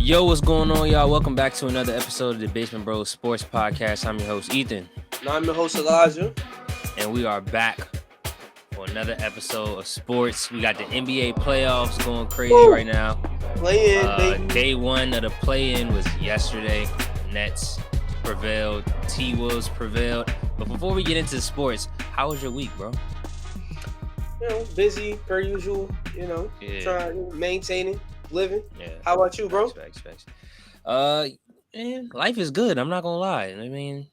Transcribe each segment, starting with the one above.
Yo, what's going on, y'all? Welcome back to another episode of the Basement Bros Sports Podcast. I'm your host, Ethan. And I'm your host, Elijah. And we are back for another episode of sports. We got the NBA playoffs going crazy right now. Play-in, baby. Day one of the play-in was yesterday. Nets prevailed. T-Wolves prevailed. But before we get into sports, how was your week, bro? Busy per usual. Trying, maintaining, living. Yeah. How about you, bro? Facts. Man, life is good. I'm not gonna lie. I mean,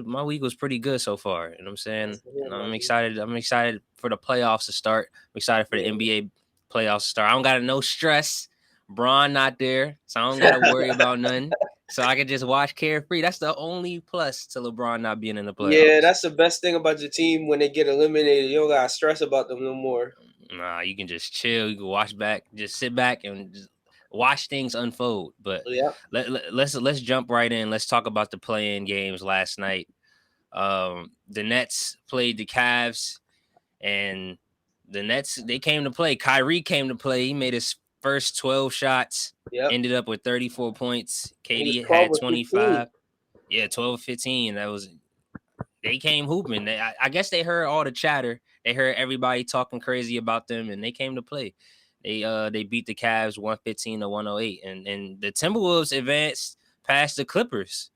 my week was pretty good so far. You know what I'm saying? I'm excited. I'm excited for the playoffs to start. I'm excited for the NBA playoffs to start. I don't got no stress. Bron not there, so I don't gotta worry about nothing. So I can just watch carefree. That's the only plus to LeBron not being in the playoffs. Yeah, that's the best thing about your team when they get eliminated. You don't gotta stress about them no more. Nah, you can just chill. You can watch back, just sit back and just watch things unfold. But let's jump right in. Let's talk about the play-in games last night. The Nets played the Cavs, and the Nets, they came to play. Kyrie came to play. He made his first 12 shots. Ended up with 34 points. KD had 25. 12 15. They came hooping. I guess they heard all the chatter. They heard everybody talking crazy about them, and they came to play. They beat the Cavs 115-108, and the Timberwolves advanced past the Clippers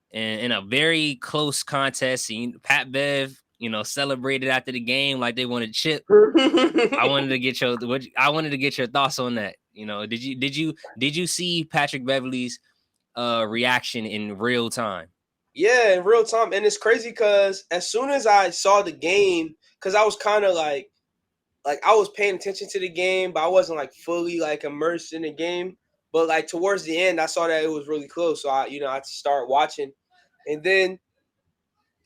in a very close contest. And Pat Bev, celebrated after the game like they won a chip. I wanted to get your thoughts on that. Did you see Patrick Beverley's reaction in real time? Yeah, in real time. And it's crazy because as soon as I saw the game, because I was kind of like I was paying attention to the game, but I wasn't like fully like immersed in the game. But like towards the end, I saw that it was really close. So I had to start watching. And then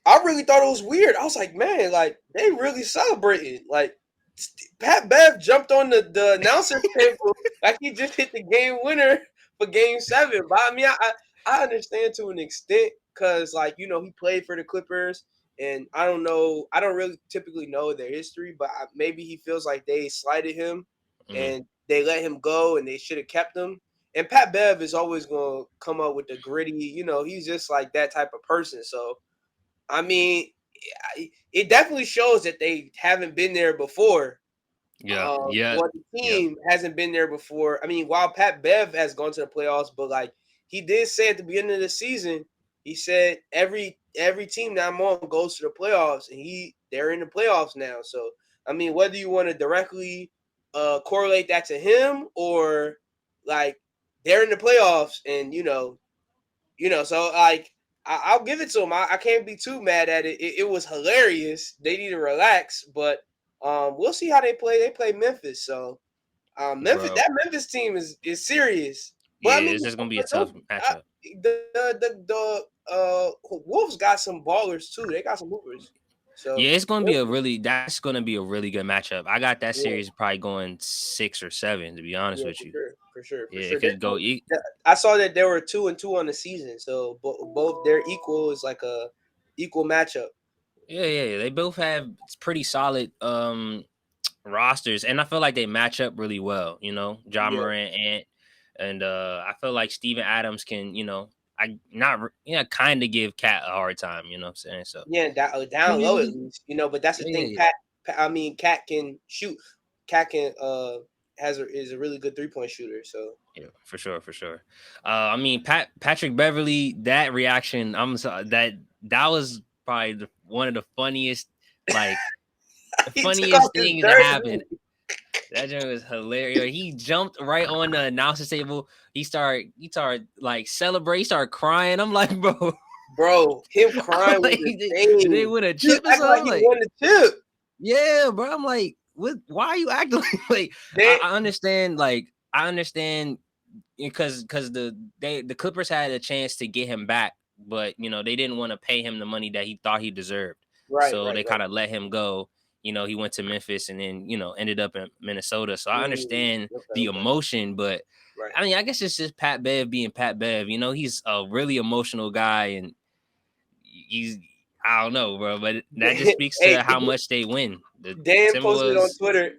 I really thought it was weird. I was like, man, like they really celebrated. Like Pat Bev jumped on the announcer table like he just hit the game winner for Game 7. But I mean, I understand to an extent because he played for the Clippers, and I don't really typically know their history, but maybe he feels like they slighted him and they let him go, and they should have kept him. And Pat Bev is always going to come up with the gritty. He's just like that type of person. So, I mean, it definitely shows that they haven't been there before. Well, the team hasn't been there before. I mean, while Pat Bev has gone to the playoffs, but like he did say at the beginning of the season, he said every team that I'm on goes to the playoffs, and they're in the playoffs now. So I mean, whether you want to directly correlate that to him or like they're in the playoffs, and so like I'll give it to them. I can't be too mad at it. It was hilarious. They need to relax, but we'll see how they play. They play Memphis, so that Memphis team is serious. But I mean, this is gonna be a tough matchup. The Wolves got some ballers too. They got some hoopers. So it's gonna be that's gonna be a really good matchup. I got that series probably going 6 or 7, to be honest with you. For sure. It could go. I saw that there were 2-2 on the season, so both they're equal. Is like a equal matchup. Yeah. They both have pretty solid rosters, and I feel like they match up really well. Ja Morant and I feel like Steven Adams can, kind of give Cat a hard time. You know what I'm saying? So down low at least. But that's the thing. Cat can shoot. Cat can is a really good 3-point shooter. So yeah, for sure. I mean, Patrick Beverley, that reaction, I'm sorry, that was probably one of the funniest, like funniest things that happened. That joke was hilarious. He jumped right on the announcer table. He started like celebrate. He started crying. I'm like, bro, him crying. Like, did they win a chip or something? Like he won the chip. Yeah, bro. I'm like, what? Why are you acting like? I understand. Like, I understand because the Clippers had a chance to get him back, but they didn't want to pay him the money that he thought he deserved. Right. So they kind of let him go. He went to Memphis and then, ended up in Minnesota. So I understand the emotion, but I mean, I guess it's just Pat Bev being Pat Bev. He's a really emotional guy, and I don't know, bro, but that just speaks to how much they win. Dan posted on Twitter.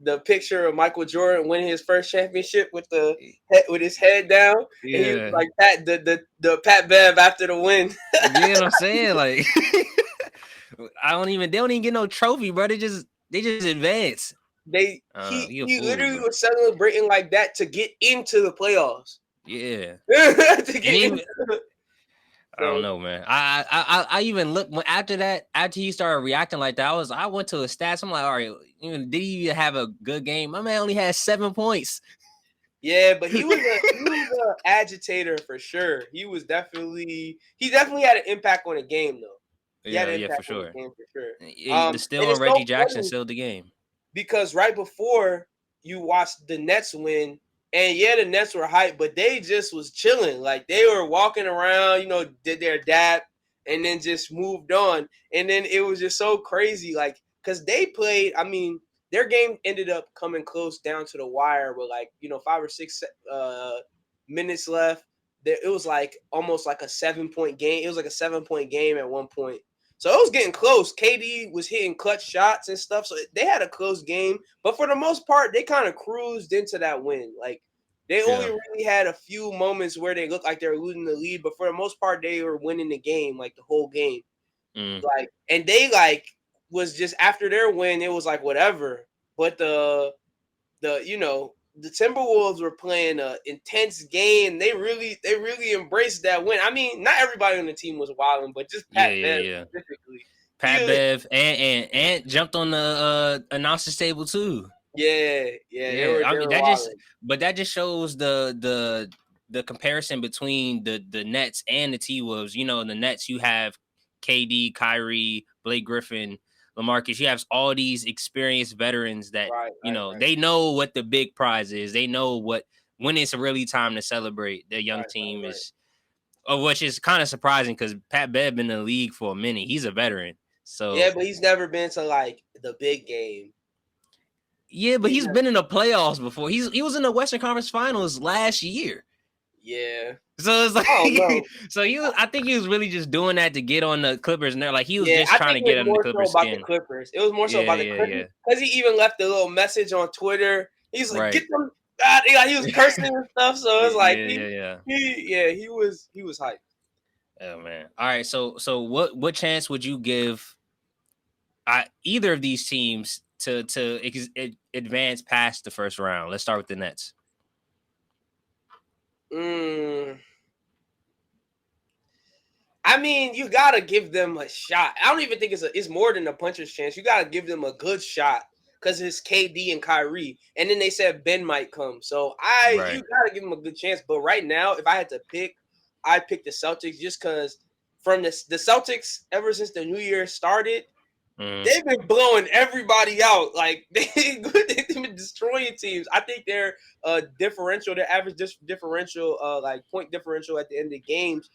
The picture of Michael Jordan winning his first championship with his head down. Yeah. And he was like the Pat Bev after the win. You know what I'm saying? Like they don't even get no trophy, bro. They just advance. He literally was celebrating like that to get into the playoffs. Yeah. To get I don't know, man. I even looked after he started reacting like that. I went to his stats. I'm like, all right, did he even have a good game? My man only had 7 points. Yeah, but he was an agitator for sure. He definitely had an impact on the game though. Yeah, for sure. The steal on Reggie Jackson sealed the game. Because right before you watched the Nets win, and yeah, the Nets were hyped, but they just was chilling. Like they were walking around, did their dap, and then just moved on. And then it was just so crazy, like, because they played, I mean, their game ended up coming close down to the wire with 5 or 6 minutes left. It was like almost like a 7-point game. It was like a 7-point game at one point. So it was getting close. KD was hitting clutch shots and stuff. So they had a close game. But for the most part, they kind of cruised into that win. Like they only really had a few moments where they looked like they were losing the lead. But for the most part, they were winning the game, like the whole game. Like, and they was just after their win, it was like whatever. But the Timberwolves were playing an intense game. They really embraced that win. I mean, not everybody on the team was wilding, but just Pat Bev specifically. Pat Bev and jumped on the announcer's table too. Yeah. That just shows the comparison between the Nets and the T-Wolves. The Nets, you have KD, Kyrie, Blake Griffin, LaMarcus. You have all these experienced veterans that they know what the big prize is. They know when it's really time to celebrate. The young team is, which is kind of surprising because Pat Bev been in the league for a minute. He's a veteran, so yeah, but he's never been to the big game. Yeah, but he's been in the playoffs before. He was in the Western Conference Finals last year. Yeah. So it's like, I think he was really just doing that to get on the Clippers, and they're like, he was just trying to get on the Clippers skin. It was more so about the Clippers because he even left a little message on Twitter. He's like, "Get them!" He was cursing and stuff. So it's like, he was hyped. Oh man! All right, so what chance would you give either of these teams to advance past the first round? Let's start with the Nets. I mean, you gotta give them a shot. I don't even think it's more than a puncher's chance. You gotta give them a good shot because it's KD and Kyrie, and then they said Ben might come. So you gotta give them a good chance. But right now, if I had to pick, I'd pick the Celtics just because from the Celtics ever since the new year started, they've been blowing everybody out. Like they've been destroying teams. I think their differential, their average differential, point differential at the end of games,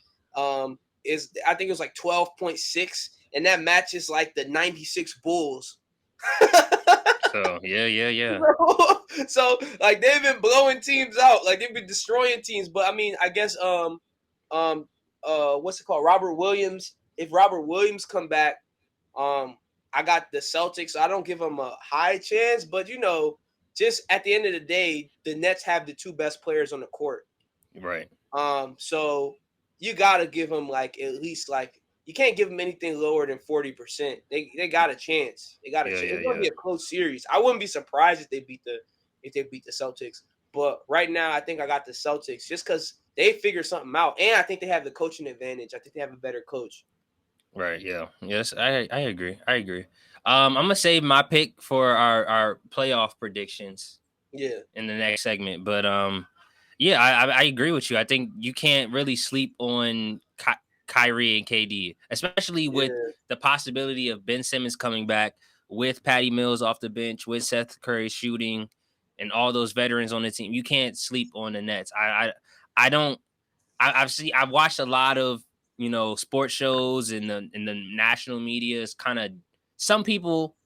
is I think it was like 12.6, and that matches like the 96 Bulls. So yeah. So like they've been blowing teams out, like they've been destroying teams. But I mean, I guess what's it called? Robert Williams. If Robert Williams come back, I got the Celtics. So I don't give them a high chance, but just at the end of the day, the Nets have the 2 best players on the court. Right. So you gotta give them at least you can't give them anything lower than 40%. They got a chance. They got a chance. It's gonna be a close series. I wouldn't be surprised if they beat the Celtics. But right now, I think I got the Celtics just because they figured something out, and I think they have the coaching advantage. I think they have a better coach. Right. Yeah. Yes. I agree. I'm gonna save my pick for our playoff predictions. Yeah. In the next segment, but I agree with you. I think you can't really sleep on Kyrie and KD, especially with the possibility of Ben Simmons coming back, with Patty Mills off the bench, with Seth Curry shooting, and all those veterans on the team. You can't sleep on the Nets. I've watched a lot of sports shows and the national media is kind of, some people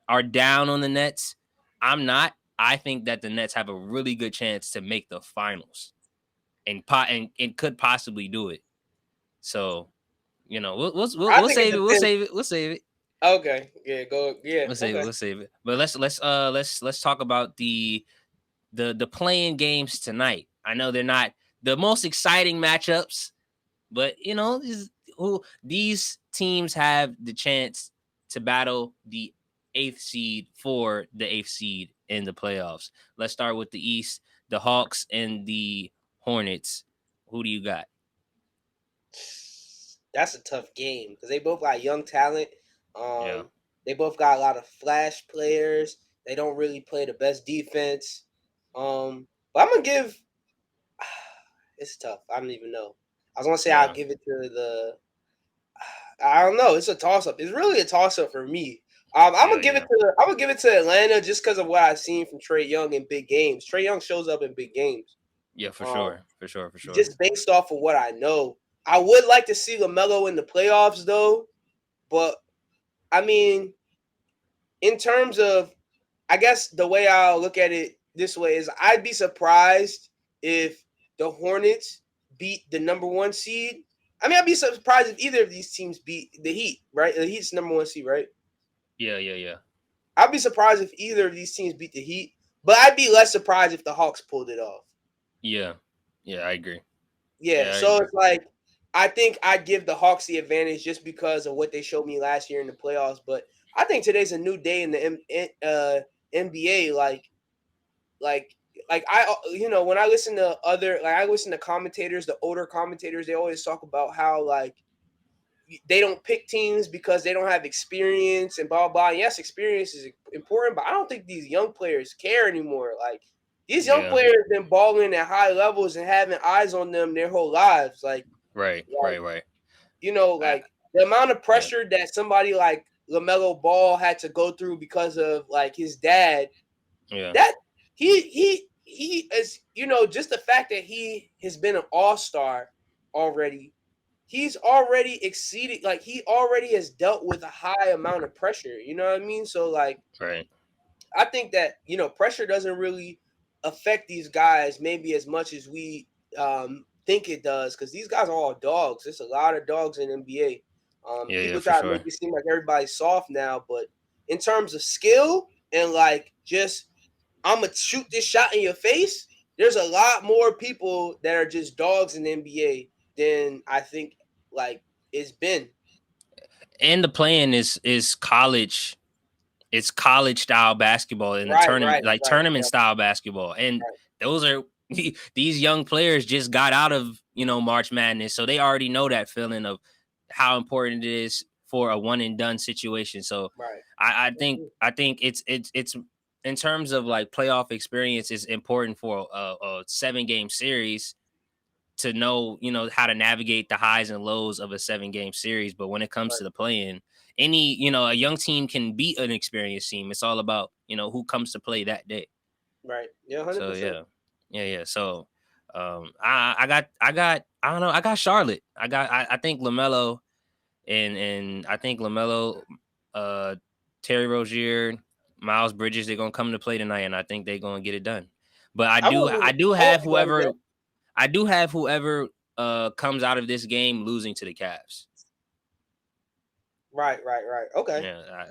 are down on the Nets. I'm not. I think that the Nets have a really good chance to make the finals and could possibly do it. So You know, we'll save it. We'll save it. Okay. Yeah. Go. Yeah. We'll save it. But let's talk about the playing games tonight. I know they're not the most exciting matchups, but you know, these teams have the chance to battle the 8th seed for the 8th seed in the playoffs. Let's start with the East, the Hawks and the Hornets. Who do you got? That's a tough game because they both got young talent. Yeah. They both got a lot of flash players. They don't really play the best defense. But I'm gonna give. It's tough. I don't even know. I was gonna say I'll give it to the. I don't know. It's a toss up. It's really a toss up for me. I'm gonna give it to Atlanta just because of what I've seen from Trae Young in big games. Trae Young shows up in big games. Yeah, for sure. Just based off of what I know, I would like to see LaMelo in the playoffs though. But I mean, in terms of, I guess the way I'll look at it this way is I'd be surprised if the Hornets beat the number 1 seed. I mean, I'd be surprised if either of these teams beat the Heat, right? The Heat's number 1 seed, right? Yeah. I'd be surprised if either of these teams beat the Heat, but I'd be less surprised if the Hawks pulled it off. Yeah, I agree. Yeah, so it's like, I think I'd give the Hawks the advantage just because of what they showed me last year in the playoffs. But I think today's a new day in the NBA. Like I, when I listen to I listen to commentators, the older commentators, they always talk about how like they don't pick teams because they don't have experience and blah blah. And yes, experience is important, but I don't think these young players care anymore. Like these young players have been balling at high levels and having eyes on them their whole lives. Like right. You know, like the amount of pressure that somebody like LaMelo Ball had to go through because of like his dad. Yeah. That he is, just the fact that he has been an all-star already. He's already exceeded, like he already has dealt with a high amount of pressure. You know what I mean? So like, right. I think that, pressure doesn't really affect these guys maybe as much as we think it does, because these guys are all dogs. There's a lot of dogs in NBA. People try to make it seem like everybody's soft now, but in terms of skill and like just I'm gonna shoot this shot in your face, there's a lot more people that are just dogs in the NBA than I think like it's been. And the playing is college. It's college style basketball in the tournament, tournament style basketball. And those are these young players just got out of, March Madness. So they already know that feeling of how important it is for a one and done situation. So I think it's in terms of like playoff experience, it's important for a 7-game series to know, how to navigate the highs and lows of a 7-game series. But when it comes to the play-in, any, a young team can beat an experienced team. It's all about, who comes to play that day. Right. Yeah. 100%. So yeah. So I don't know. I got Charlotte. I think LaMelo and I think LaMelo, Terry Rozier, Miles Bridges, they're gonna come to play tonight, and I think they're gonna get it done. But I do have whoever comes out of this game losing to the Cavs. Right. Okay. Yeah,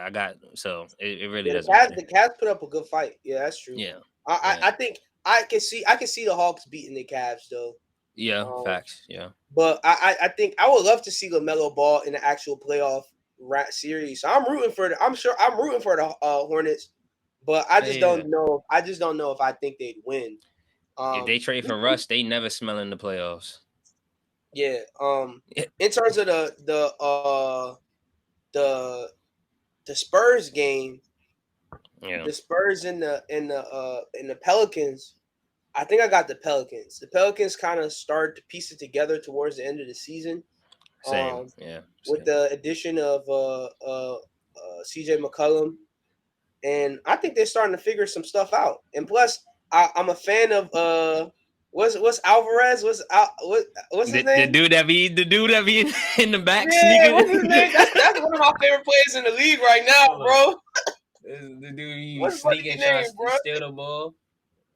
I got so it really doesn't. The Cavs put up a good fight. Yeah, that's true. Yeah. I think I can see the Hawks beating the Cavs though. Yeah, facts. Yeah. But I think I would love to see LaMelo Ball in the actual playoff series. So I'm rooting for the Hornets, but I just don't know. I just don't know if I think they'd win. If they trade for Russ, they never smell in the playoffs. Yeah. In terms of the Spurs game, the Spurs and the Pelicans, I think I got the Pelicans. The Pelicans kind of started to piece it together towards the end of the season. Same. With the addition of CJ McCollum, and I think they're starting to figure some stuff out. And plus, I'm a fan of what's Alvarez? What's his name? The dude that be in the back sneaking. What's his name? That's one of my favorite players in the league right now, bro. The dude he sneaking shots to steal the ball.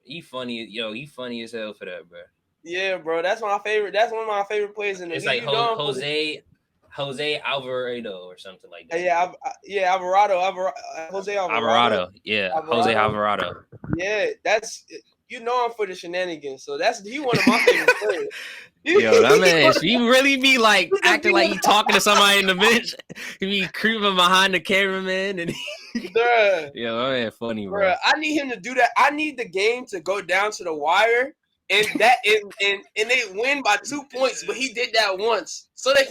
He funny, he funny as hell for that, bro. Yeah, bro. That's my favorite. That's one of my favorite players in the league. It's like Jose. Jose Alvarado or something like that. Alvarado. Jose Alvarado. Yeah, Jose Alvarado. Yeah, that's I'm for the shenanigans. So he one of my favorite players. Yo, that man, he really be like acting like he talking to somebody in the bench. He be creeping behind the cameraman and yo, that man funny, bro. I need him to do that. I need the game to go down to the wire and they win by 2 points, but he did that once. So they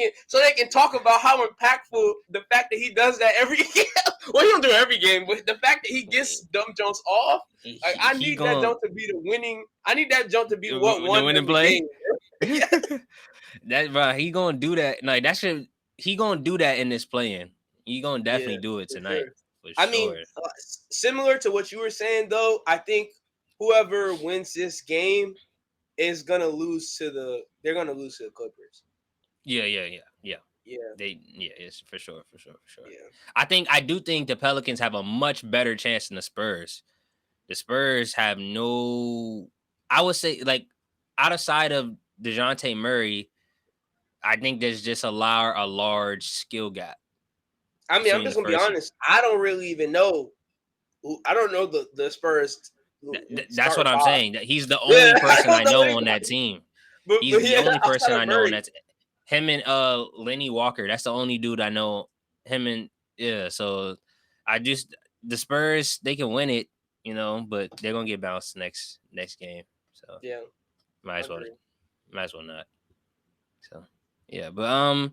can talk about how impactful the fact that he does that every game. Well, he don't do it every game, but the fact that he gets Dumb Jones off, like I need that jump to be the winning. I need that jump to be what won the winning play. That bro, he gonna do that. Like that shit, he gonna do that in this play-in. He gonna definitely do it tonight. Sure. I mean, similar to what you were saying though, I think whoever wins this game is gonna lose to the Clippers. Yeah. It's for sure. Yeah. I do think the Pelicans have a much better chance than the Spurs. The Spurs have I would say, like, outside of DeJounte Murray, I think there's just a large skill gap. I mean, I'm just gonna be honest. I don't really even know. I don't know the Spurs. That's what I'm saying. He's the only person I know on that team. He's the only person I know on that. Him and Lenny Walker. That's the only dude I know. Him and So the Spurs, they can win it, but they're gonna get bounced next game. So might as well not. So but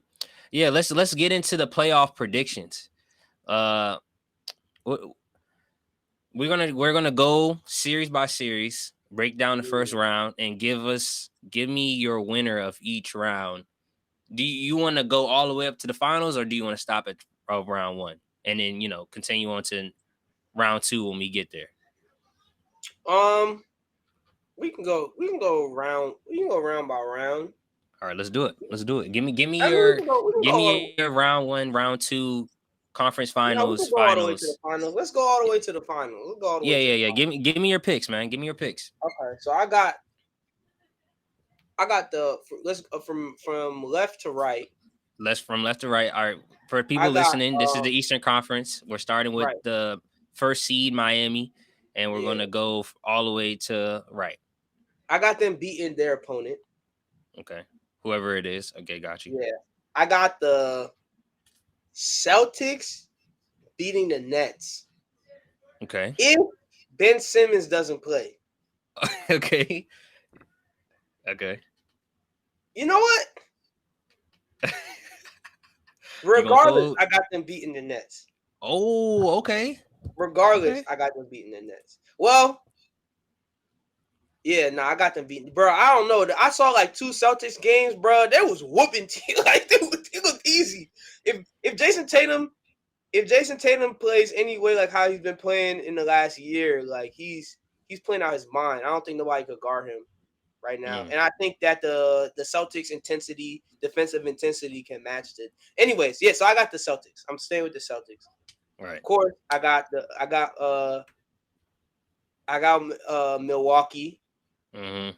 let's get into the playoff predictions. We're gonna go series by series, break down the first round, and give me your winner of each round. Do you want to go all the way up to the finals, or do you want to stop at round one and then continue on to round two when we get there? We can go round by round. All right, let's do it. Give me your round one, round two, conference finals, finals. Let's go all the way to the finals. Yeah. Give me your picks, man. Give me your picks. Okay, so I got from left to right. From left to right. All right, for people listening, this is the Eastern Conference. We're starting with the first seed, Miami, and we're gonna go all the way to right. I got them beating their opponent. Okay, whoever it is. Okay, got you. Yeah, I got the Celtics beating the Nets. Okay. If Ben Simmons doesn't play. Okay. You know what? Regardless, I got them beating the Nets. Oh, okay. Regardless, I got them beating the Nets. Well, yeah, I got them beating. Bro, I don't know. I saw like 2 Celtics games, bro. They was whooping like it was easy. If Jason Tatum plays any way like how he's been playing in the last year, like he's playing out his mind. I don't think nobody could guard him right now. And I think that the Celtics defensive intensity can match it. Anyways, so I got the Celtics. I'm staying with the Celtics. All right. Of course, I got Milwaukee. Mm-hmm.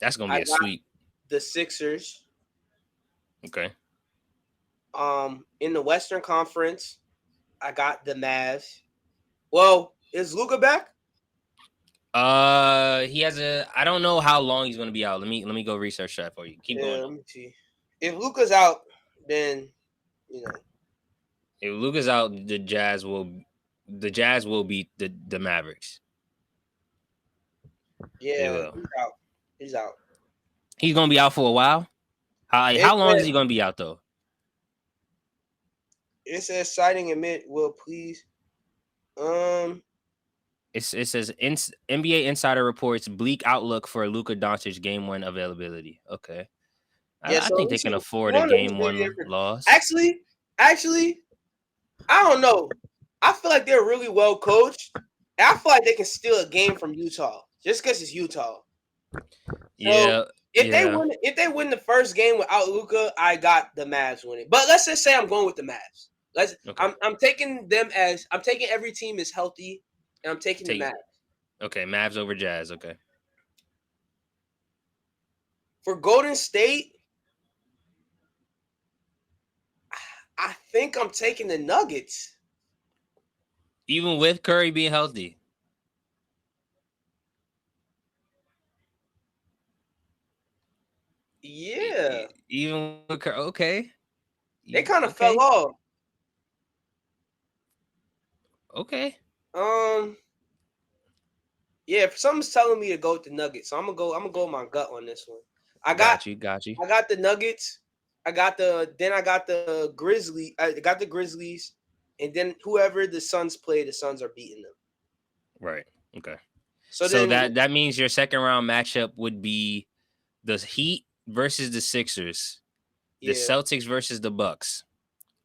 That's gonna be a sweep. The Sixers. Okay. In the Western Conference, I got the Mavs. Well, is Luka back? He has I don't know how long he's gonna be out. Let me go research that for you. Keep going. Let me see. If Luka's out, then if Luka's out, the Jazz will beat the Mavericks. Yeah, he's out. He's gonna be out for a while. How long is he gonna be out though? It says citing admit will please. It says NBA Insider reports bleak outlook for Luka Doncic game 1 availability. Okay. I think they can afford a game 1 loss. Actually, I don't know. I feel like they're really well coached. And I feel like they can steal a game from Utah just because it's Utah. So if they win the first game without Luka, I got the Mavs winning. But let's just say I'm going with the Mavs. I'm taking every team is healthy, and I'm taking the Mavs. Okay, Mavs over Jazz. Okay. For Golden State, think I'm taking the Nuggets. Even with Curry being healthy. Yeah. Even with Curry, okay. They kind of fell off. Okay. Yeah, something's telling me to go with the Nuggets, so I'm gonna go with my gut on this one. Got you. I got the Nuggets. I got the Grizzlies. I got the Grizzlies, and then whoever the Suns play, the Suns are beating them. Right. Okay. So then that means your second round matchup would be the Heat versus the Sixers, the Celtics versus the Bucks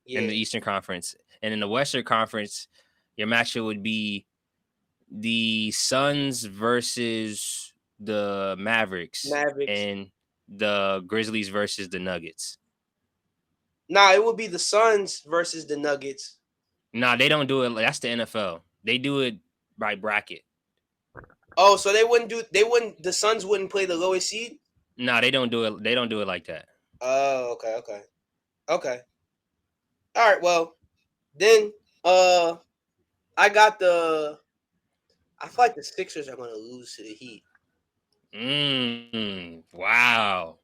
in the Eastern Conference, and in the Western Conference, your matchup would be the Suns versus the Mavericks. And the Grizzlies versus the Nuggets. Nah, it would be the Suns versus the Nuggets. Nah, they don't do it. That's the NFL. They do it by bracket. Oh, so the Suns wouldn't play the lowest seed? Nah, they don't do it. They don't do it like that. Oh, okay. All right, well, then I feel like the Sixers are going to lose to the Heat. Wow.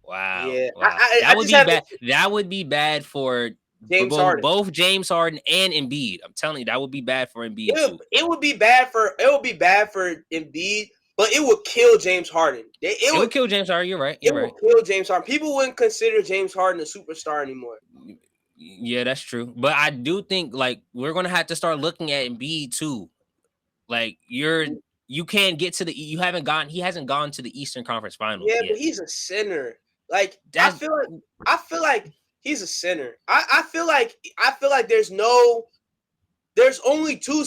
Yeah, wow. That would be bad. That would be bad for both James Harden and Embiid. I'm telling you, that would be bad for Embiid too. It would be bad for Embiid, but it would kill James Harden. It would kill James Harden. You're right. It would kill James Harden. People wouldn't consider James Harden a superstar anymore. Yeah, that's true. But I do think like we're gonna have to start looking at Embiid too. Like you can't get to he hasn't gone to the Eastern Conference Finals. Yeah, but he's a center. Like I feel like he's a center. I feel like there's only two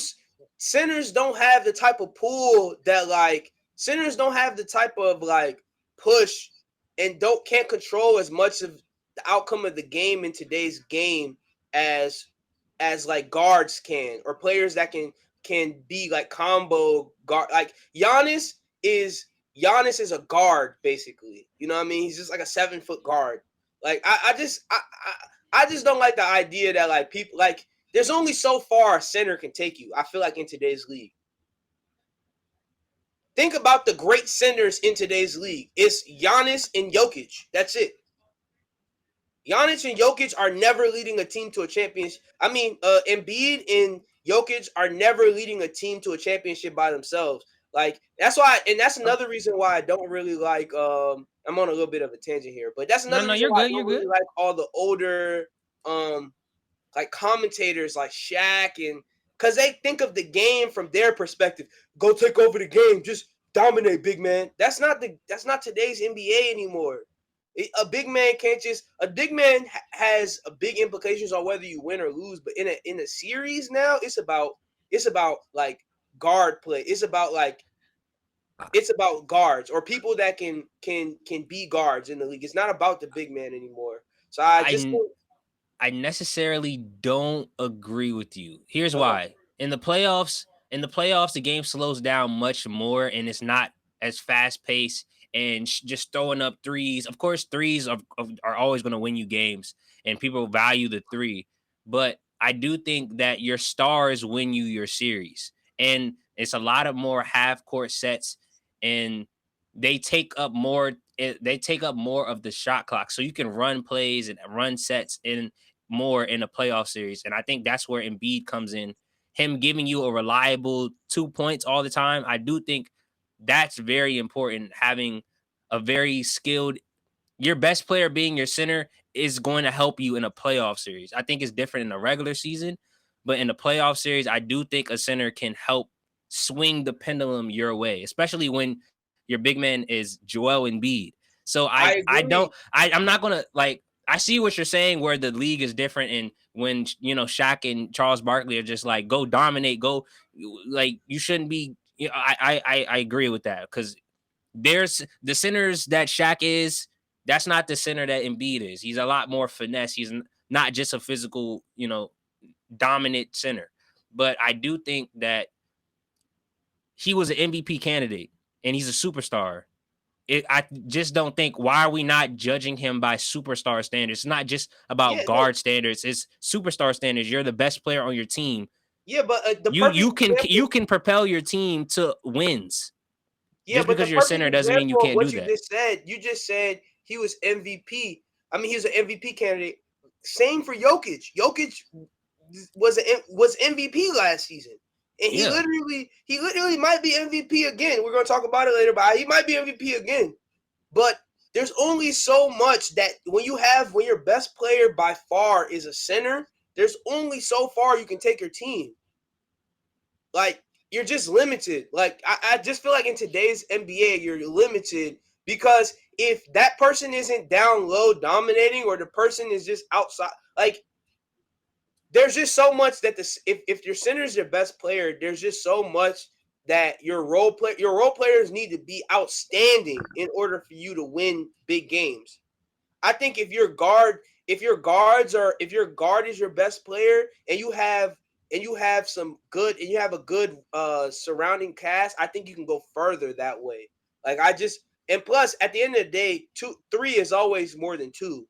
centers. Don't have the type of pull that like centers don't have the type of like push and can't control as much of the outcome of the game in today's game as like guards can, or players that can be like combo guard. Like Giannis is a guard basically. You know what I mean? He's just like a 7-foot guard. Like I just don't like the idea that like people like there's only so far a center can take you. I feel like in today's league. Think about the great centers in today's league. It's Giannis and Jokic. That's it. Giannis and Jokic are never leading a team to a championship. I mean, Embiid and Jokic are never leading a team to a championship by themselves. Like that's why, and that's another reason why I don't really like. I'm on a little bit of a tangent here, but that's another reason why I don't really like all the older, like commentators like Shaq, and because they think of the game from their perspective. Go take over the game, just dominate, big man. That's not today's NBA anymore. A big man can't just. A big man has a big implications on whether you win or lose. But in a series now, it's about like guard play. It's about guards or people that can be guards in the league. It's not about the big man anymore. So I necessarily don't agree with you. Here's why. In the playoffs, the game slows down much more and it's not as fast paced and just throwing up threes. Of course, threes are always going to win you games and people value the three. But I do think that your stars win you your series. And it's a lot of more half court sets and they take up more of the shot clock. So you can run plays and run sets in more in a playoff series. And I think that's where Embiid comes in. Him giving you a reliable 2 points all the time. I do think that's very important. Having a very skilled, your best player being your center is going to help you in a playoff series. I think it's different in a regular season, but in a playoff series, I do think a center can help swing the pendulum your way, especially when your big man is Joel Embiid. So I'm not going to like, I see what you're saying where the league is different. And when, Shaq and Charles Barkley are just like, go dominate, go like you shouldn't be, I agree with that. Cause there's the centers that Shaq is, that's not the center that Embiid is. He's a lot more finesse. He's not just a physical, dominant center. But I do think that he was an MVP candidate and he's a superstar. I just don't think, why are we not judging him by superstar standards? It's not just about guard standards. It's superstar standards. You're the best player on your team. Yeah, but the you can propel your team to wins. Yeah, just but because the you're a center doesn't mean you can't do that. You just said he was MVP. I mean, he was an MVP candidate. Same for Jokic. Jokic was MVP last season, and he literally might be MVP again. We're gonna talk about it later, but he might be MVP again. But there's only so much that when your best player by far is a center, there's only so far you can take your team. Like, you're just limited. Like, I just feel like in today's NBA, you're limited because if that person isn't down low dominating, or the person is just outside, like, there's just so much that if your center is your best player, there's just so much that your role players need to be outstanding in order for you to win big games. I think if your guard is your best player, and you have a good surrounding cast, I think you can go further that way. And plus, at the end of the day, 3 is always more than 2.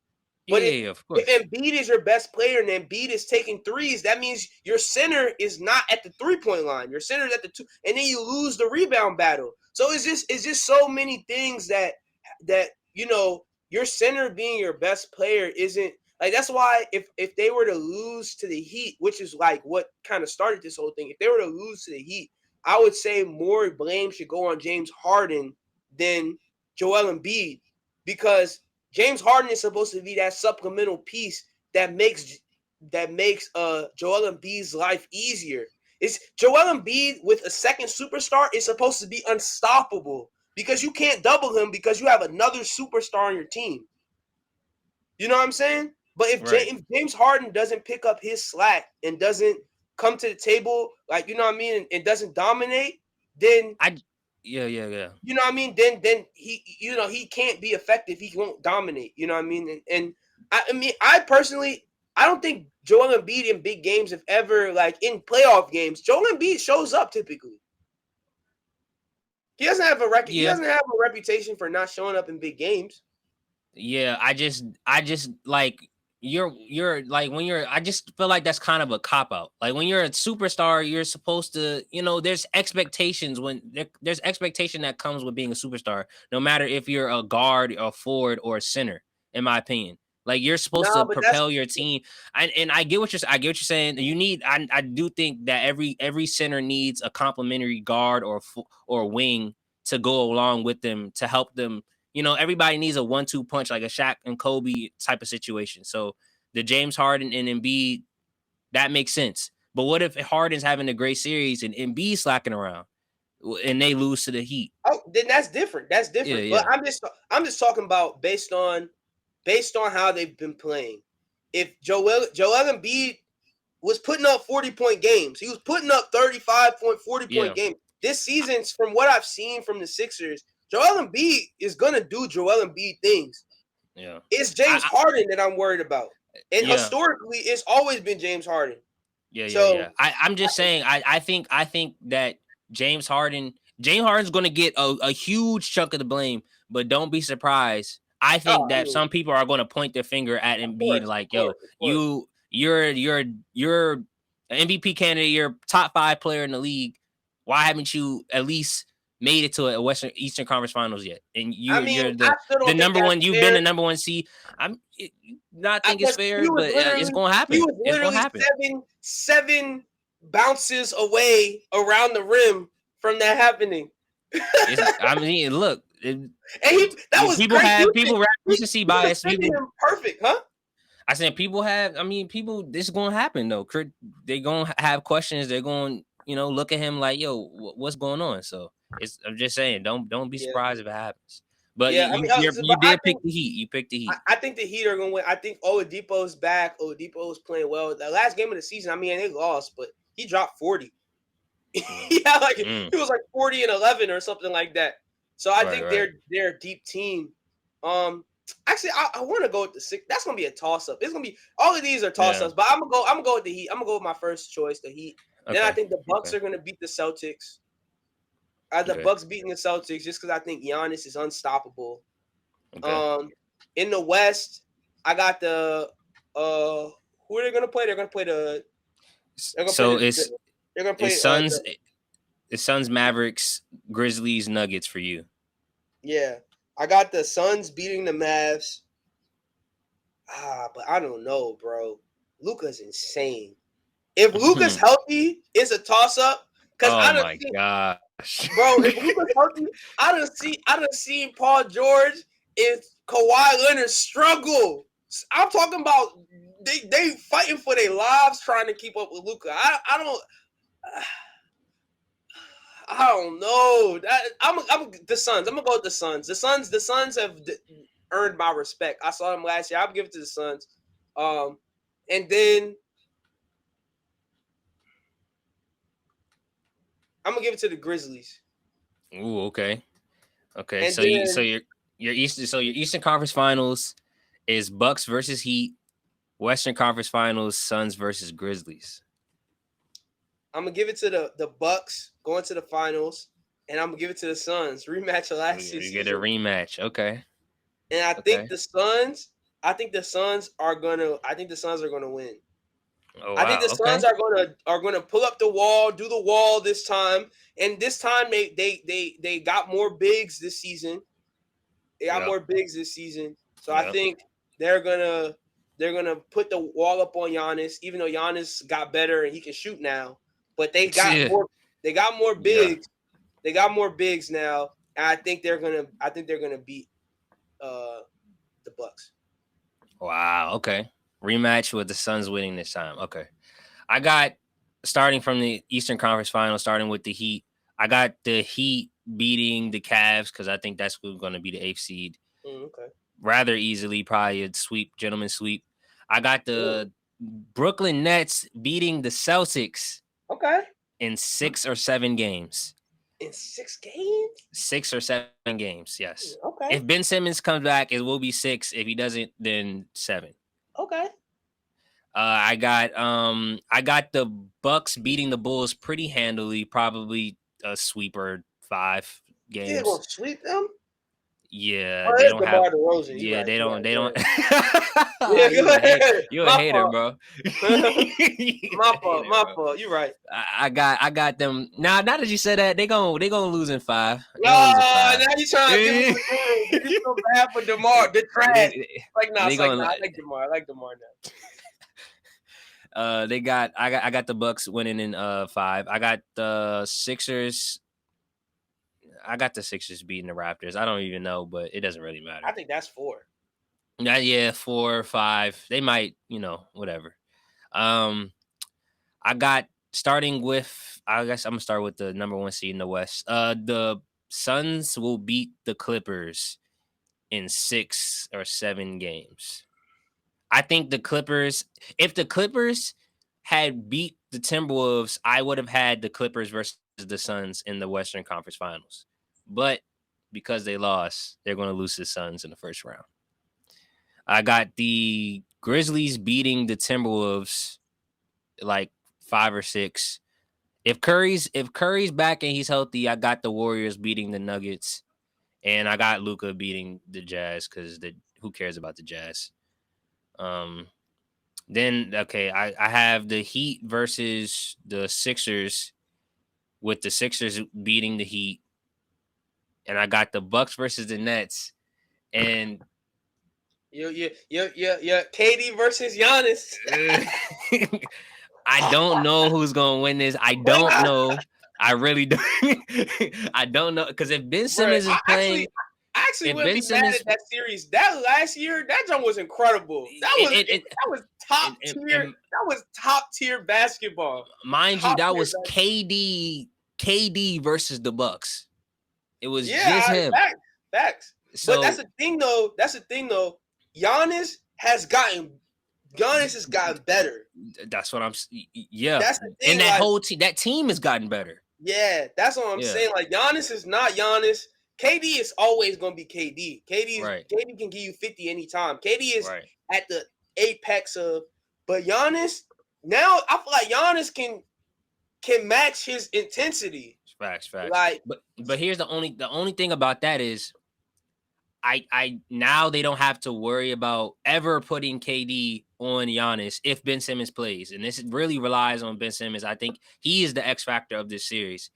But of course. If Embiid is your best player and Embiid is taking threes, that means your center is not at the 3-point line. Your center is at the 2, and then you lose the rebound battle. So it's just so many things that your center being your best player isn't like. That's why if they were to lose to the Heat, which is like what kind of started this whole thing, if they were to lose to the Heat, I would say more blame should go on James Harden than Joel Embiid, because James Harden is supposed to be that supplemental piece that makes Joel Embiid's life easier. It's Joel Embiid with a second superstar is supposed to be unstoppable, because you can't double him because you have another superstar on your team. You know what I'm saying? But if James Harden doesn't pick up his slack and doesn't come to the table, like, you know what I mean, and doesn't dominate, then Yeah. You know what I mean? Then he can't be effective. He won't dominate. You know what I mean? And I mean, I personally, I don't think Joel Embiid in big games have ever, like, in playoff games, Joel Embiid shows up typically. He doesn't have a record. Yeah. He doesn't have a reputation for not showing up in big games. Yeah, I just like you're like, when you're, I just feel like that's kind of a cop out. Like, when you're a superstar, you're supposed to, there's expectations there's expectation that comes with being a superstar, no matter if you're a guard, a forward, or a center, in my opinion. Like, you're supposed to propel your team. And I get what you're saying. You need, I do think that every center needs a complimentary guard or wing to go along with them to help them. Everybody needs a 1-2 punch, like a Shaq and Kobe type of situation. So the James Harden and Embiid, that makes sense. But what if Harden's having a great series and Embiid slacking around and they lose to the Heat? Oh, then that's different. That's different. Yeah. But I'm just talking about based on how they've been playing. If Joel Embiid was putting up 40-point games, he was putting up 35-point, 40-point games. This season, from what I've seen from the Sixers, Joel Embiid is going to do Joel Embiid things. Yeah. It's James Harden that I'm worried about. And historically, it's always been James Harden. Yeah. I'm just saying, I think that James Harden's going to get a huge chunk of the blame, but don't be surprised. I think that some people are going to point their finger at Embiid, like, yo, you're an MVP candidate, you're top 5 player in the league. Why haven't you at least made it to a Eastern Conference Finals yet? And you're the number one. You've been the number 1 seed. I'm not think it's fair, but it's gonna happen. He was literally 7 bounces away around the rim from that happening. I mean, look, that was people great. have people recency bias. Perfect, huh? I said people have. I mean, people. This is gonna happen though. They're gonna have questions. They're going, look at him like, yo, what's going on? So I'm just saying, don't be surprised if it happens. But you did pick the Heat. You picked the Heat. I think the Heat are going to win. I think Oladipo's back. Oladipo's playing well. The last game of the season, I mean, they lost, but he dropped 40. He was like 40 and 11 or something like that. So I think they're a deep team. Actually, I want to go with the Six. That's going to be a toss-up. It's going to be – all of these are toss-ups, but I'm gonna go with the Heat. I'm going to go with my first choice, the Heat. Okay. Then I think the Bucks are going to beat the Celtics. I have the Bucks beating the Celtics just because I think Giannis is unstoppable. Okay. In the West, I got the who are they gonna play? They're gonna play the. They're gonna play Suns. It's Suns, Mavericks, Grizzlies, Nuggets for you. Yeah, I got the Suns beating the Mavs. But I don't know, bro. Luka's insane. If Luka's healthy, it's a toss up. Cause gosh, bro, if Luka's healthy, I done seen Paul George and Kawhi Leonard struggle. I'm talking about they fighting for their lives trying to keep up with Luka. I don't know. I'm the Suns. I'm gonna go with the Suns. The Suns have earned my respect. I saw them last year. I'll give it to the Suns. And then I'm gonna give it to the Grizzlies. Ooh, okay. And so your Eastern Conference Finals is Bucks versus Heat. Western Conference Finals, Suns versus Grizzlies. I'm gonna give it to the Bucks going to the finals, and I'm gonna give it to the Suns rematch of last season. You get a rematch, okay. And I think the Suns are gonna win. Oh, wow. I think the Suns are gonna pull up the wall, do the wall this time, and this time they got more bigs this season. So I think they're gonna put the wall up on Giannis, even though Giannis got better and he can shoot now. But they got more. They got more bigs. Yeah. They got more bigs now, and I think they're gonna beat the Bucks. Wow. Okay. Rematch with the Suns winning this time. Okay. I got starting from the Eastern Conference Finals, starting with the Heat. I got the Heat beating the Cavs because I think that's going to be the 8th seed. Okay. Rather easily, probably a gentleman's sweep. I got the Brooklyn Nets beating the Celtics. Okay. In 6 or 7 games. In 6 games? 6 or 7 games, yes. Okay. If Ben Simmons comes back, it will be 6. If he doesn't, then 7. Okay. I got the Bucks beating the Bulls pretty handily, probably a sweeper 5 games. They're gonna sweep them? Yeah, they don't have. DeRozan. Yeah, they don't. Yeah, you're a hater, bro. My fault. You're right. I got them. Now that you said that, they gonna lose in 5. Now you trying to give me so bad for DeMar. The trash. I like DeMar. I like DeMar now. I got the Bucks winning in 5. I got the Sixers. I got the Sixers beating the Raptors. I don't even know, but it doesn't really matter. I think that's 4. Yeah, 4 or 5. They might, whatever. I got starting with. I guess I'm gonna start with the number 1 seed in the West. The Suns will beat the Clippers in 6 or 7 games. I think the Clippers. If the Clippers had beat the Timberwolves, I would have had the Clippers versus the Suns in the Western Conference Finals. But because they lost, they're going to lose to the Suns in the first round. I got the Grizzlies beating the Timberwolves like 5 or 6. If Curry's back and he's healthy, I got the Warriors beating the Nuggets, and I got Luka beating the Jazz because who cares about the Jazz? Then I have the Heat versus the Sixers, with the Sixers beating the Heat. And I got the Bucks versus the Nets, and KD versus Giannis. I don't know who's gonna win this. I don't know. I really don't. I don't know because if Ben Simmons is playing, I actually wouldn't be mad at that series. That last year, that jump was incredible. That was top tier. That was top tier basketball. Mind you, that was KD versus the Bucks. It was just him. Facts. So, but that's the thing, though. Giannis has gotten better. That's what I'm. Yeah. That's the thing. And that whole team, that team has gotten better. Yeah, that's what I'm saying. Like Giannis is not Giannis. KD is always gonna be KD. KD can give you 50 anytime. KD is at the apex of. But Giannis now, I feel like Giannis can match his intensity. Facts. Like, but here's the only thing about that is I now they don't have to worry about ever putting KD on Giannis if Ben Simmons plays. And this really relies on Ben Simmons. I think he is the X factor of this series.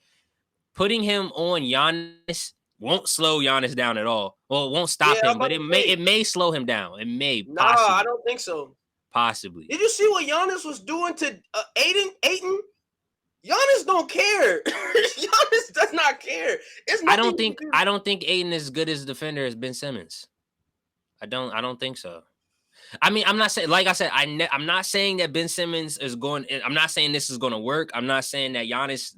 Putting him on Giannis won't slow Giannis down at all. Well, it won't stop him, but it may slow him down. It may possibly. I don't think so. Possibly. Did you see what Giannis was doing to Ayton? Giannis don't care. Giannis does not care. I don't think Ayton is as good as a defender as Ben Simmons. I don't think so. I mean, I'm not saying, like I said, I'm not saying that Ben Simmons is going. I'm not saying this is going to work. I'm not saying that Giannis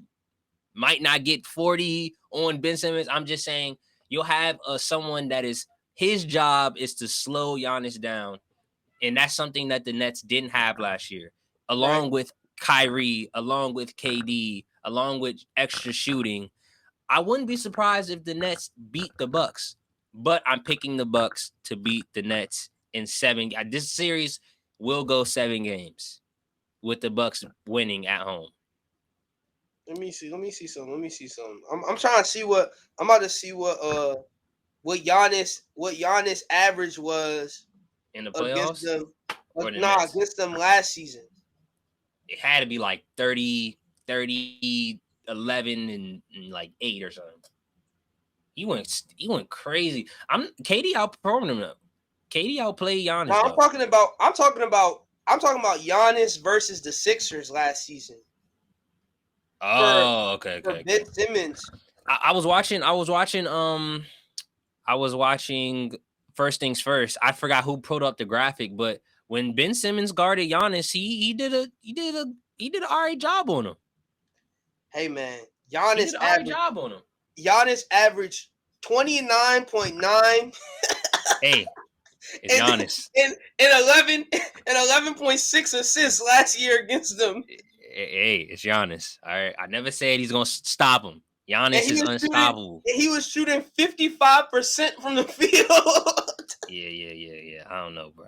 might not get 40 on Ben Simmons. I'm just saying you'll have someone that is his job is to slow Giannis down, and that's something that the Nets didn't have last year, along with Kyrie, along with KD, along with extra shooting. I wouldn't be surprised if the Nets beat the Bucks, but I'm picking the Bucks to beat the Nets in 7. This series will go 7 games with the Bucks winning at home. Let me see some. I'm trying to see what I'm about to see what Giannis average was in the playoffs against them last season. It had to be like 30, 11, and like 8 or something. He went crazy. KD outperformed him though. KD outplayed Giannis. No, I'm talking about Giannis versus the Sixers last season. Oh, okay. Ben Simmons. I was watching First Things First. I forgot who put up the graphic, but when Ben Simmons guarded Giannis, he did an alright job on him. Hey man, Giannis averaged 29.9. Hey, it's Giannis. And 11.6 assists last year against them. Hey, it's Giannis. All right, I never said he's gonna stop him. Giannis is unstoppable. He was shooting 55% from the field. Yeah. I don't know, bro.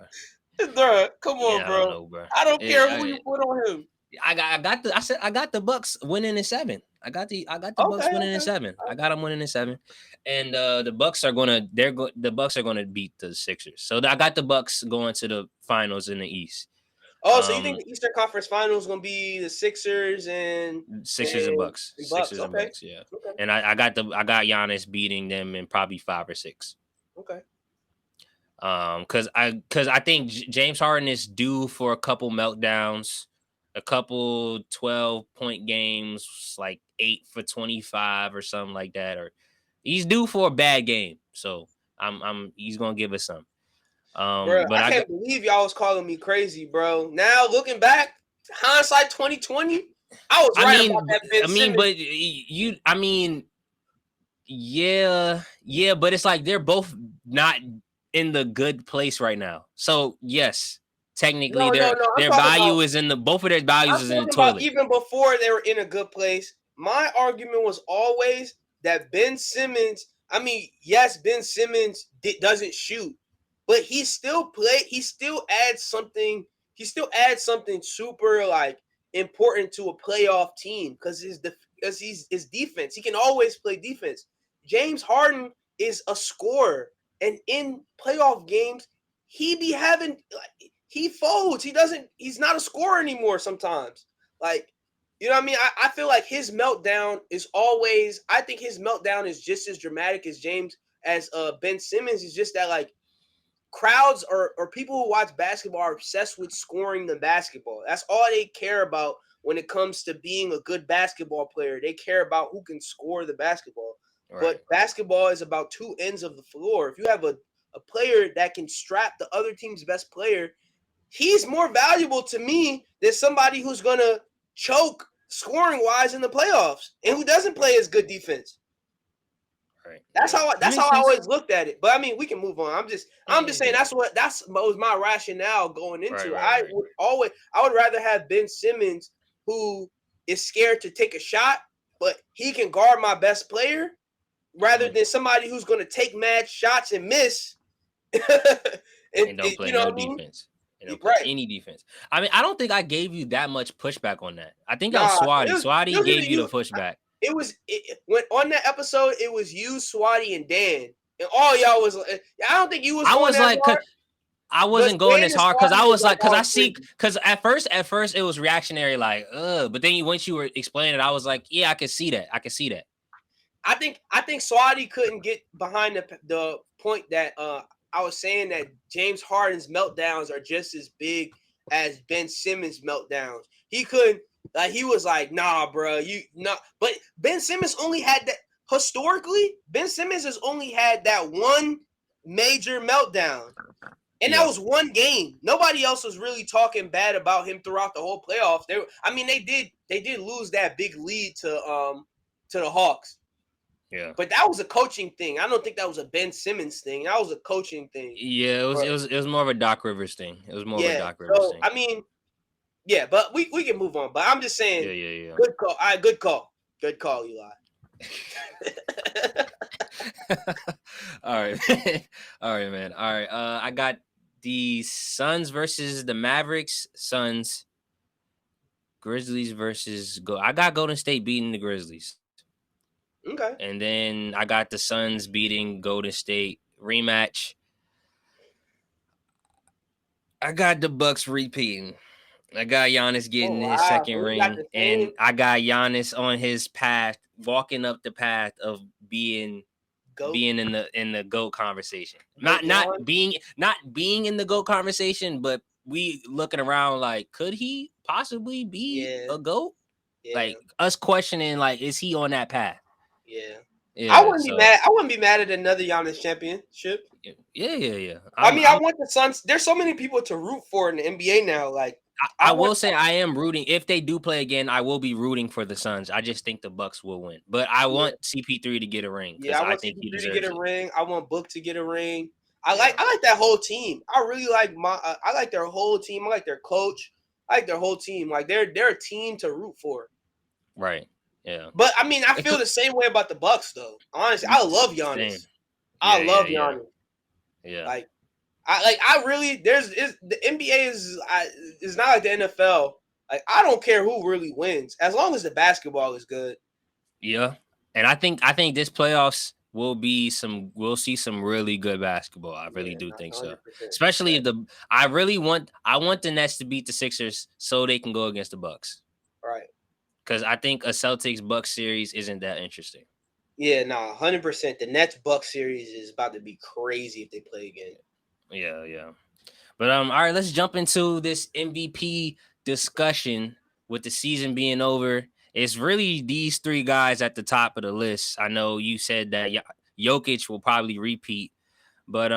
Bruh, come on, bro. I don't know, bro. I don't care who you put on him. I got the Bucks winning in 7. I got the Bucks winning in 7. I got them winning in 7, and the Bucks are gonna beat the Sixers. So I got the Bucks going to the finals in the East. Oh, so you think the Eastern Conference Finals is gonna be the Sixers and Bucks? Sixers and Bucks, yeah. Okay. And I got Giannis beating them in probably 5 or 6. Okay. Because I think James Harden is due for a couple meltdowns, a couple 12-point games, like 8 for 25 or something like that, or he's due for a bad game. So he's gonna give us some. Bro, but I can't believe y'all was calling me crazy, bro. Now looking back, hindsight 2020, I was right about that. Yeah, but it's like they're both not in the good place right now. So yes, technically their value is in the both of their values is in the toilet. Even before they were in a good place, my argument was always that Ben Simmons. I mean, yes, Ben Simmons doesn't shoot. But he still adds something. He still adds something super like important to a playoff team because his defense. He can always play defense. James Harden is a scorer, and in playoff games, he folds. He's not a scorer anymore. Sometimes, like, you know what I mean. I feel like his meltdown is always. I think his meltdown is just as dramatic as Ben Simmons. Is just that like. Crowds or people who watch basketball are obsessed with scoring the basketball. That's all they care about when it comes to being a good basketball player. They care about who can score the basketball. Right. But basketball is about 2 ends of the floor. If you have a player that can strap the other team's best player, he's more valuable to me than somebody who's going to choke scoring-wise in the playoffs and who doesn't play as good defense. Right. That's how I always looked at it. But I mean, we can move on. I'm just saying that was my rationale going into it. I would rather have Ben Simmons, who is scared to take a shot, but he can guard my best player, rather than somebody who's going to take mad shots and miss and don't play no defense. They don't play any defense. I mean, I don't think I gave you that much pushback on that. I think I was Swati. Swati gave you the pushback. When on that episode, it was you, Swati, and Dan, and all y'all was. I don't think you was. I going was that like, hard, I wasn't going as hard because I was like, crazy. because at first it was reactionary, like, but then once you were explaining it, I was like, yeah, I can see that. I think Swati couldn't get behind the point that I was saying that James Harden's meltdowns are just as big as Ben Simmons' meltdowns. He couldn't, like, he was like, nah, bro, you not. But Ben Simmons only had that historically. Ben Simmons has only had that one major meltdown. And that was one game. Nobody else was really talking bad about him throughout the whole playoffs. They did lose that big lead to the Hawks. Yeah. But that was a coaching thing. I don't think that was a Ben Simmons thing. That was a coaching thing. Yeah, it was more of a Doc Rivers thing. It was more of a Doc Rivers thing. I mean, yeah, but we can move on. But I'm just saying, yeah. Good call. All right, good call, Eli. All right. All right, man. All right. I got the Suns versus the Mavericks. Suns. Grizzlies versus I got Golden State beating the Grizzlies. Okay. And then I got the Suns beating Golden State rematch. I got the Bucks repeating. I got Giannis getting his second ring, and I got Giannis on his path, walking up the path of being in the GOAT conversation. Not being in the GOAT conversation, but we looking around like, could he possibly be a GOAT? Yeah. Like us questioning, like, is he on that path? Yeah. I wouldn't be mad. I wouldn't be mad at another Giannis championship. Yeah. I want the Suns. There's so many people to root for in the NBA now. Like, I will say I am rooting. If they do play again, I will be rooting for the Suns. I just think the Bucks will win. But I want CP3 to get a ring. Yeah, I want CP3 to get a ring. I want Book to get a ring. I like that whole team. I really like I like their whole team. I like their coach. I like their whole team. Like, they're a team to root for. Right. Yeah. But I mean, I feel the same way about the Bucks, though. Honestly, I love Giannis. I love Giannis. Yeah. Like, I really, the NBA is not like the NFL. Like, I don't care who really wins as long as the basketball is good. Yeah. And I think this playoffs we'll see some really good basketball. I really do think so. Especially if I want the Nets to beat the Sixers so they can go against the Bucks. Right. Because I think a Celtics-Bucks series isn't that interesting. Yeah, 100%. The Nets-Bucks series is about to be crazy if they play again. Yeah. But all right, let's jump into this MVP discussion with the season being over. It's really these three guys at the top of the list. I know you said that Jokic will probably repeat, but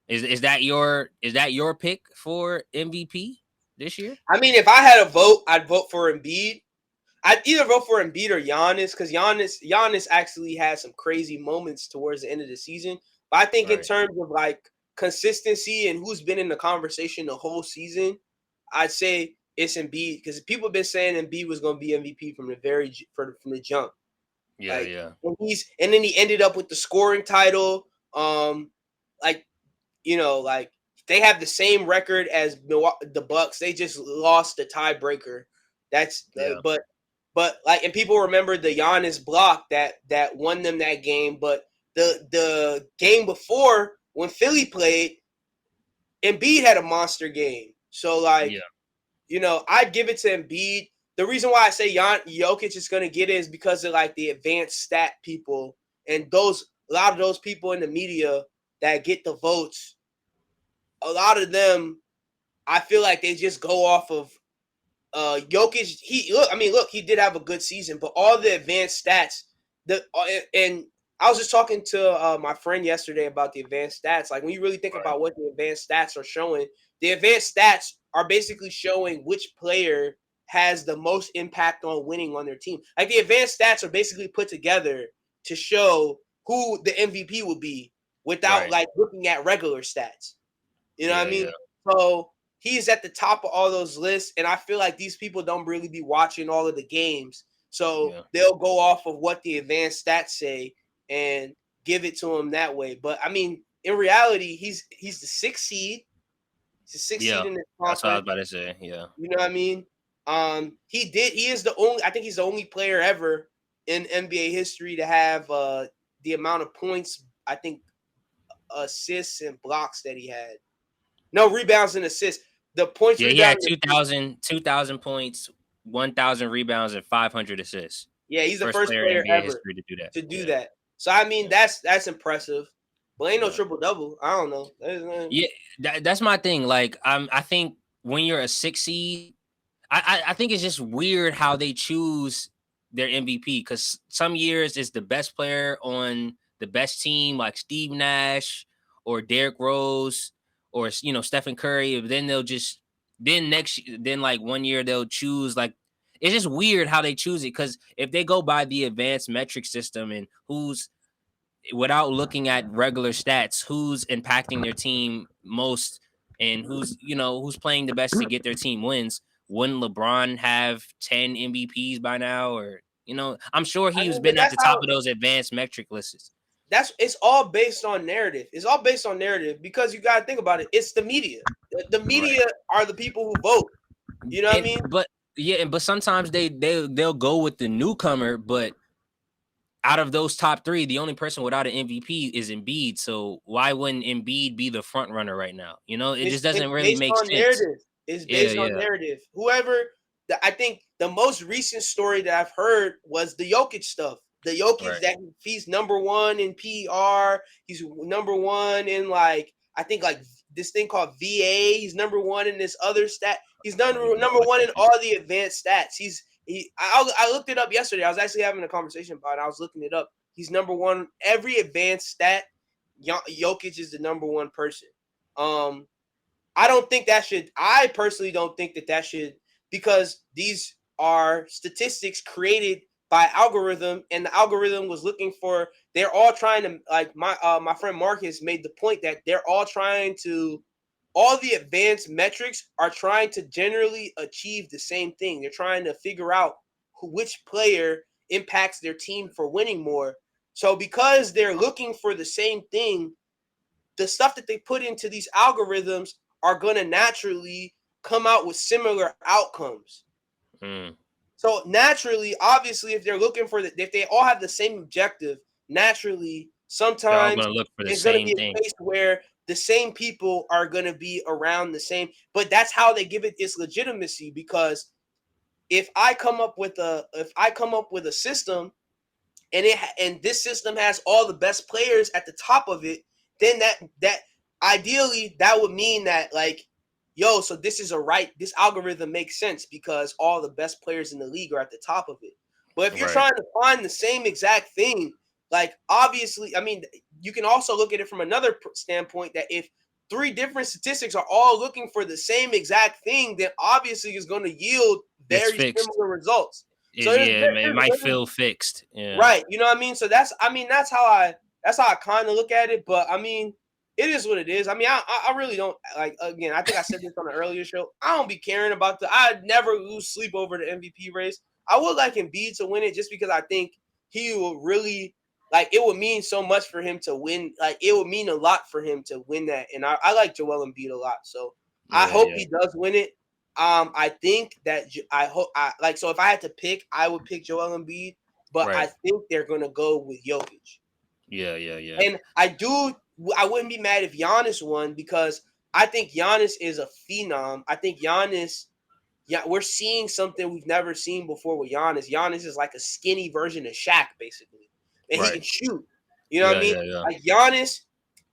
is that your pick for MVP this year? I mean, if I had a vote, I'd vote for Embiid. I'd either vote for Embiid or Giannis, because Giannis actually had some crazy moments towards the end of the season. But I think in terms of like consistency and who's been in the conversation the whole season, I'd say it's Embiid, because people have been saying Embiid was going to be MVP from the jump. Yeah, like, yeah. And then he ended up with the scoring title. Like they have the same record as the Bucks. They just lost the tiebreaker. That's but like, and people remember the Giannis block that won them that game. But the game before, when Philly played, Embiid had a monster game. So like, I'd give it to Embiid. The reason why I say Jokic is going to get it is because of like the advanced stat people and a lot of those people in the media that get the votes. A lot of them, I feel like they just go off of Jokic. He did have a good season, but all the advanced stats, and I was just talking to my friend yesterday about the advanced stats. Like, when you really think about what the advanced stats are showing, the advanced stats are basically showing which player has the most impact on winning on their team. Like, the advanced stats are basically put together to show who the MVP will be without like looking at regular stats. You know what I mean? Yeah. So he's at the top of all those lists, and I feel like these people don't really be watching all of the games. So they'll go off of what the advanced stats say and give it to him that way. But I mean, in reality, he's the 6th seed. He's the 6th seed in this conference. That's what I was about to say. Yeah. You know what I mean? I think he's the only player ever in NBA history to have the amount of points, I think, assists and blocks that he had. No, rebounds and assists. The points, yeah, he had 2,000 points, 1,000 rebounds, and 500 assists. Yeah, he's the First first player in player NBA ever history to do that. To do that. So I mean, that's impressive. But ain't no triple double. I don't know. Yeah, that's my thing. Like, I think when you're a 6 seed, I think it's just weird how they choose their MVP, because some years it's the best player on the best team, like Steve Nash or Derrick Rose or Stephen Curry. Then then like 1 year they'll choose, like, it's just weird how they choose it, because if they go by the advanced metric system and who's, without looking at regular stats, who's impacting their team most and who's playing the best to get their team wins, wouldn't LeBron have 10 MVPs by now? Or I'm sure he's been at the top of those advanced metric lists. It's all based on narrative. It's all based on narrative, because you got to think about it. It's the media. The media are the people who vote. You know what I mean? But sometimes they'll go with the newcomer, but out of those top 3, the only person without an MVP is Embiid. So why wouldn't Embiid be the front runner right now? It just doesn't really make sense. Narrative. It's based on narrative. I think the most recent story that I've heard was the Jokic stuff. The Jokic that he's number 1 in PR. He's number 1 in I think this thing called VA. He's number 1 in this other stat. He's number 1 in all the advanced stats. I looked it up yesterday. I was actually having a conversation about it. I was looking it up. He's number 1 every advanced stat. Jokic is the number 1 person. I don't think that should. I personally don't think that should, because these are statistics created by algorithm, and the algorithm was looking for. They're all trying to, like, my friend Marcus made the point that they're all trying to. All the advanced metrics are trying to generally achieve the same thing. They're trying to figure out which player impacts their team for winning more. So because they're looking for the same thing, the stuff that they put into these algorithms are going to naturally come out with similar outcomes. So naturally, obviously, if they're looking for if they all have the same objective, naturally, sometimes there's going to be a case where the same people are going to be around the same. But that's how they give it its legitimacy, because if I come up with a system, and this system has all the best players at the top of it, then that ideally that would mean that, like, so this algorithm makes sense because all the best players in the league are at the top of it. But if you're trying to find the same exact thing, like, obviously, I mean, you can also look at it from another standpoint, that if 3 different statistics are all looking for the same exact thing, then obviously it's going to yield very similar results. So it might feel fixed. Yeah. Right. You know what I mean? So that's how I kind of look at it. But I mean, it is what it is. I mean, I really don't, like, again, I think I said this on an earlier show. I don't be caring about I'd never lose sleep over the MVP race. I would like Embiid to win it, just because I think he will really, like, it would mean so much for him to win. Like, it would mean a lot for him to win that. And I like Joel Embiid a lot. So I hope he does win it. I think that so if I had to pick, I would pick Joel Embiid, but I think they're gonna go with Jokic. Yeah. And I wouldn't be mad if Giannis won, because I think Giannis is a phenom. I think Giannis, we're seeing something we've never seen before with Giannis. Giannis is like a skinny version of Shaq, basically, and he can shoot. You know what I mean? Yeah. Like, Giannis,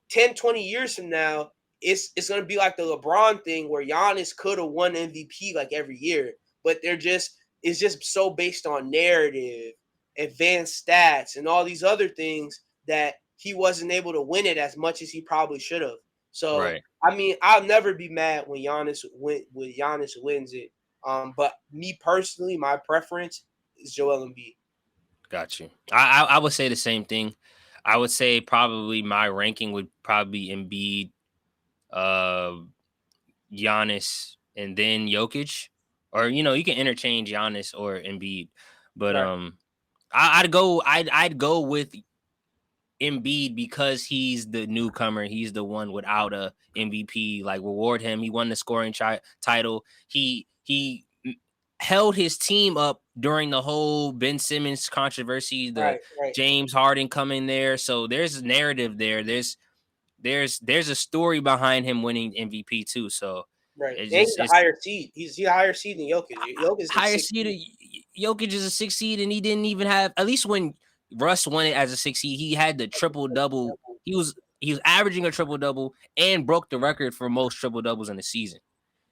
10, 20 years from now, it's going to be like the LeBron thing, where Giannis could have won MVP like every year, but it's just so based on narrative, advanced stats, and all these other things, that he wasn't able to win it as much as he probably should have. So, I mean, I'll never be mad when Giannis wins it. But me personally, my preference is Joel Embiid. Got you. I would say the same thing. I would say probably my ranking would probably be Embiid, Giannis, and then Jokic, or you can interchange Giannis or Embiid, but I'd go with Embiid because he's the newcomer. He's the one without a MVP. Like, reward him. He won the scoring title. He held his team up during the whole Ben Simmons controversy, the James Harden coming there. So there's a narrative there. There's a story behind him winning MVP too. So he's a higher seed. He's a higher seed than Jokic. Jokic is higher seed. Jokic is a 6 seed, and he didn't even have, at least when Russ won it as a 6 seed, he had the triple double. He was averaging a triple double and broke the record for most triple doubles in the season.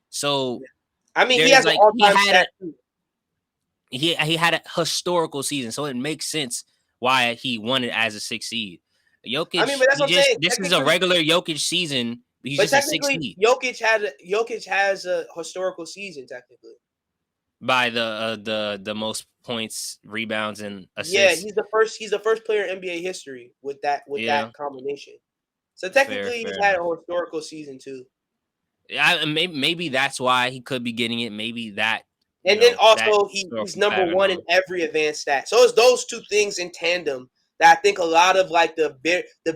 So I mean, he has like, he had a historical season, so it makes sense why he won it as a 6 seed. Jokic, I mean, but that's what I'm saying. This is a regular Jokic season. He's just a 6 seed. Jokic has a historical season technically. By the most points, rebounds, and assists. Yeah, he's the first player in NBA history with that combination. So technically, he's had a historical season too. Yeah, maybe that's why he could be getting it. Maybe that. And then also he's number one in every advanced stat. So it's those two things in tandem that I think a lot of like the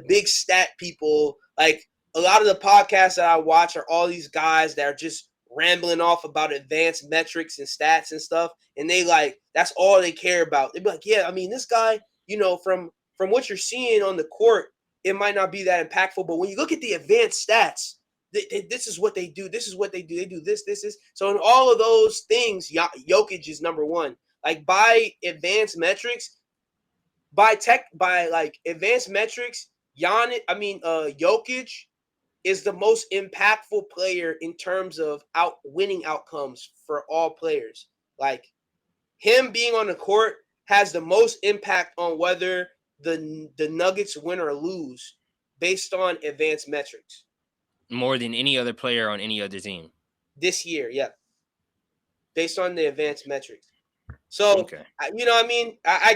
big stat people, like a lot of the podcasts that I watch are all these guys that are just rambling off about advanced metrics and stats and stuff, and they like that's all they care about. They'd be like, yeah, I mean, this guy, from what you're seeing on the court, it might not be that impactful, but when you look at the advanced stats, this is what they do. This is what they do. They do this. So in all of those things, Jokic is number one. Like by advanced metrics, advanced metrics, Jokic is the most impactful player in terms of winning outcomes for all players. Like him being on the court has the most impact on whether the Nuggets win or lose based on advanced metrics. More than any other player on any other team. This year, yeah. Based on the advanced metrics. So, I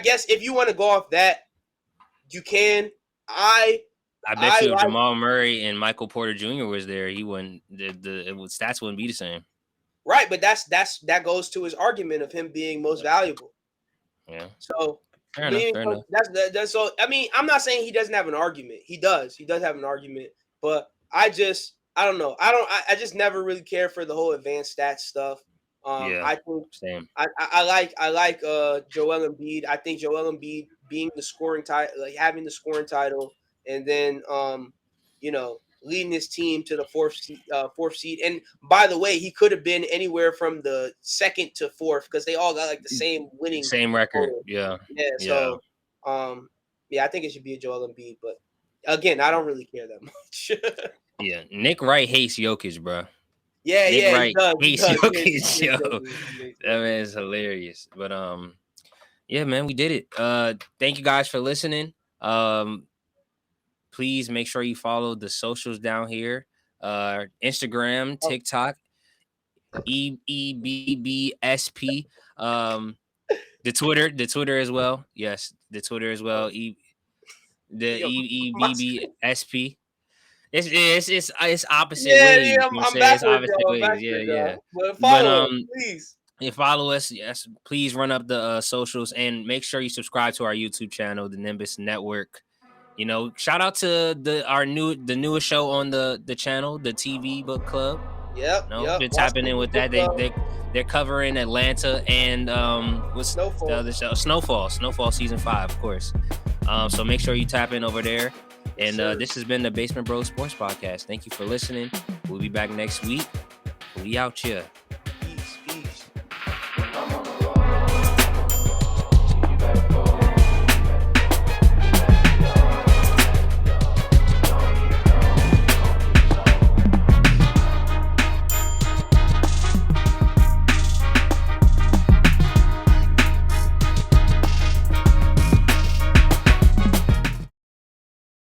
guess if you want to go off that, you can. I bet you if Jamal Murray and Michael Porter Jr. was there, he wouldn't. The stats wouldn't be the same. Right, but that goes to his argument of him being most valuable. Yeah. So fair enough. That's so. I mean, I'm not saying he doesn't have an argument. He does. He does have an argument, but I don't know. I just never really care for the whole advanced stats stuff. I think same. I like Joel Embiid. I think Joel Embiid being the scoring title, like having the scoring title, and then leading his team to the fourth seed. And by the way, he could have been anywhere from the second to fourth because they all got like the same winning record. Total. Yeah. So I think it should be a Joel Embiid, but again, I don't really care that much. Yeah, Nick Wright hates Jokic, bro. Yeah, Nick Wright hates Jokic, yo. That man is hilarious. But yeah, man, we did it. Thank you guys for listening. Please make sure you follow the socials down here. Instagram, TikTok, EBBSP. The Twitter as well. Yes, the Twitter as well. The EBBSP. It's opposite ways. Yeah, I'm backwards, Yeah. But follow, please. You follow us. Yes, please run up the socials and make sure you subscribe to our YouTube channel, the Nimbus Network. Shout out to the newest show on the channel, the TV Book Club. Yep. Been tapping in with that. They're covering Atlanta and what's Snowfall. The other show? Snowfall season 5, of course. So make sure you tap in over there. And this has been the Basement Bros Sports Podcast. Thank you for listening. We'll be back next week. We out here.